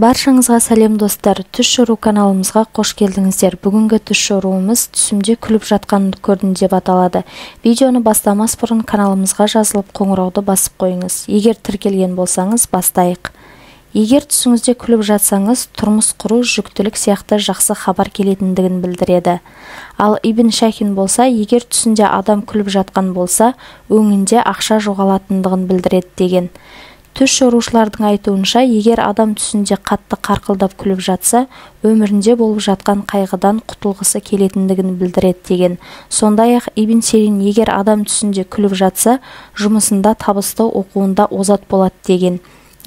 Баршаңызға сәлем достар, түс шору каналымызға қош келдіңіздер. Бүгінгі түс шоруымыз түсімде күліп жатқанды көрдім деп аталады. Видеоны бастамас бұрын каналымызға жазылып қоңырауды басып қойыңыз. Егер тіркелген болсаңыз, бастайық. Егер түсіңізде күліп жатсаңыз, тұрмыс құру, жүктілік сияқты жақсы хабар келетіндігін білдіреді. Ал Ибн Шахин болса, егер түсінде адам күліп жатқан болса, өңінде ақша жоғалатындығын білдіреді деген. Түс шорушылардың айтуынша, егер адам түсінде қатты қарқылдап күліп жатса, өмірінде болып жатқан қайғыдан құтылғысы келетіндігін білдіреді деген. Сондай-ақ Ибн Сирин егер адам түсінде күліп жатса, жұмысында табысты, оқуында озат болады деген.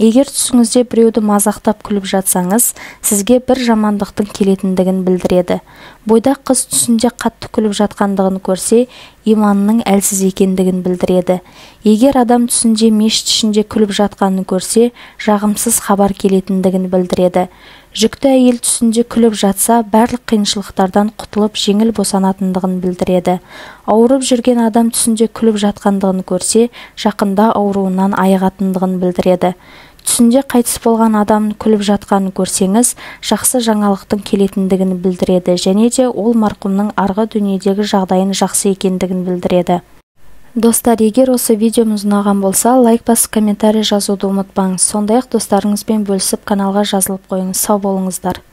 Егер түсіңізде біреуді мазақтап күліп жатсаңыз, сізге бір жамандықтың келетіндігін білдіреді. Бойдақ қыз түсінде қатты күліп жатқандығын көрсе, иманының әлсіз екендігін білдіреді. Егер адам түсінде мешіт ішінде күліп жатқанын көрсе, жағымсыз хабар келетіндігін білдіреді. Жүкті әйел түсінде күліп жатса, барлық қиыншылықтардан құтылып жеңіл босанатындығын білдіреді. Ауырып жүрген адам түсінде күліп жатқандығын көрсе, жақында ауруынан айығатындығын білдіреді. Түсінде қайтыс болған адамның күліп жатқанын көрсеңіз, жақсы жаңалықтың келетіндігін білдіреді, және де ол марқұмның арғы дүниедегі жағдайын жақсы екендігін білдіреді. Достар, егер осы видеомыз ұнаған болса, лайк басып комментарий жазуды ұмытпаңыз. Сондай-ақ достарыңызбен бөлісіп каналға жазылып қойыңыз. Сау болыңыздар.